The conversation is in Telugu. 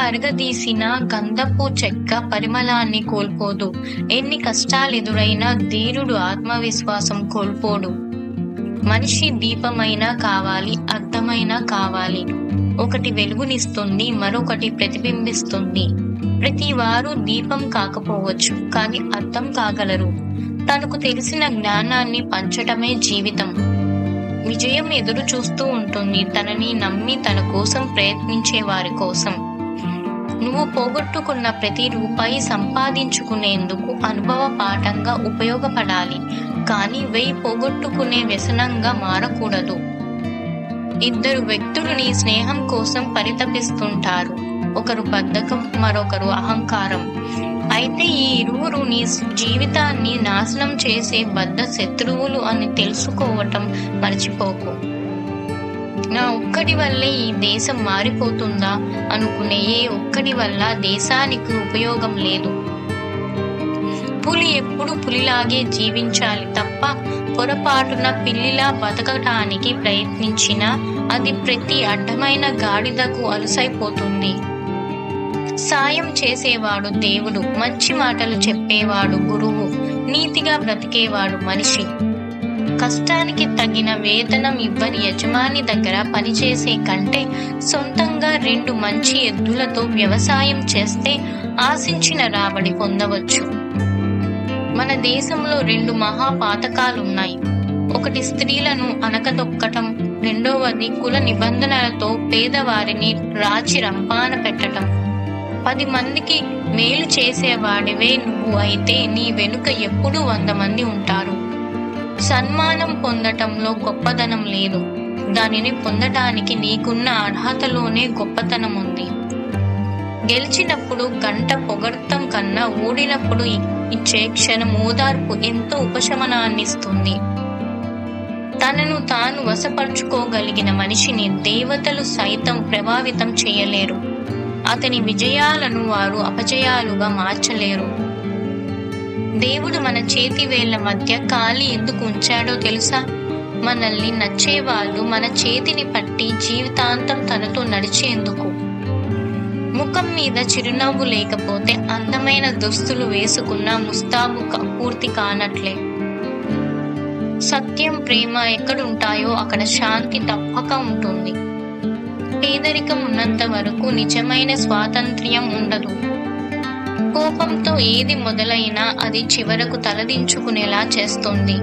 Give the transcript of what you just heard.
అరగదీసిన గంధపు చెక్క పరిమళాన్ని కోల్పోదు. ఎన్ని కష్టాలెదురైనా ధీరుడు ఆత్మవిశ్వాసం కోల్పోడు. మనిషి దీపమైనా కావాలి, అర్థమైనా కావాలి. ఒకటి వెలుగునిస్తుంది, మరొకటి ప్రతిబింబిస్తుంది. ప్రతి వారు దీపం కాకపోవచ్చు, కానీ అర్థం కాగలరు. తనకు తెలిసిన జ్ఞానాన్ని పంచటమే జీవితం. విజయం ఎదురు చూస్తూ ఉంటుంది, తనని నమ్మి తన కోసం ప్రయత్నించే వారి కోసం. నువ్వు పోగొట్టుకున్న ప్రతి రూపాయి సంపాదించుకునేందుకు అనుభవ పాఠంగా ఉపయోగపడాలి, కానీ 1000 పోగొట్టుకునే వ్యసనంగా మారకూడదు. ఇద్దరు వ్యక్తులు నీ స్నేహం కోసం పరితపిస్తుంటారు. ఒకరు బద్ధకం, మరొకరు అహంకారం. అయితే ఈ ఇరువురు నీ జీవితాన్ని నాశనం చేసే బద్ధ శత్రువులు అని తెలుసుకోవటం మర్చిపోకు. నా ఒక్కడి వల్లే ఈ దేశం మారిపోతుందా అనుకునే ఏ ఒక్కడి వల్ల దేశానికి ఉపయోగం లేదు. పులి ఎప్పుడు పులిలాగే జీవించాలి తప్ప పొరపాటున పిల్లిలా బతకటానికి ప్రయత్నించినా అది ప్రతి అడ్డమైన గాడిదకు అలుసైపోతుంది. సాయం చేసేవాడు దేవుడు, మంచి మాటలు చెప్పేవాడు గురువు, నీతిగా బ్రతికేవాడు మనిషి. కష్టానికి తగిన వేతనం ఇవ్వని యజమాని దగ్గర పనిచేసే కంటే సొంతంగా 2 మంచి ఎద్దులతో వ్యవసాయం చేస్తే ఆశించిన రాబడి పొందవచ్చు. మన దేశంలో 2 మహాపాతకాలున్నాయి. ఒకటి స్త్రీలను అణగదొక్కటం, రెండవది కుల నిబంధనలతో పేదవారిని రాచి రంపాన పెట్టటం. 10 మందికి మేలు చేసేవాడివే నువ్వు అయితే నీ వెనుక ఎప్పుడూ 100 మంది ఉంటారు. సన్మానం పొందటంలో గొప్పదనం లేదు, దానిని పొందటానికి నీకున్న అర్హతలోనే గొప్పతనం ఉంది. గెలిచినప్పుడు గంట పొగడ్తం కన్నా ఓడినప్పుడు ఇచ్చే క్షణం ఓదార్పు ఎంతో ఉపశమనాన్నిస్తుంది. తనను తాను వశపరుచుకోగలిగిన మనిషిని దేవతలు సైతం ప్రభావితం చేయలేరు. అతని విజయాలను వారు అపజయాలుగా మార్చలేరు. దేవుడు మన చేతి వేళ్ల మధ్య కాలి ఎందుకు ఉంచాడో తెలుసా? మనల్ని నచ్చేవాళ్ళు మన చేతిని పట్టి జీవితాంతం తనతో నడిచేందుకు. ముఖం మీద చిరునవ్వు లేకపోతే అందమైన దుస్తులు వేసుకున్న ముస్తాబు పూర్తి కానట్లే. సత్యం, ప్రేమ ఎక్కడుంటాయో అక్కడ శాంతి తప్పక ఉంటుంది. పేదరికం ఉన్నంత వరకు నిజమైన స్వాతంత్ర్యం ఉండదు. కోపంతో ఏది మొదలైనా అది చివరకు తలదించుకునేలా చేస్తుంది.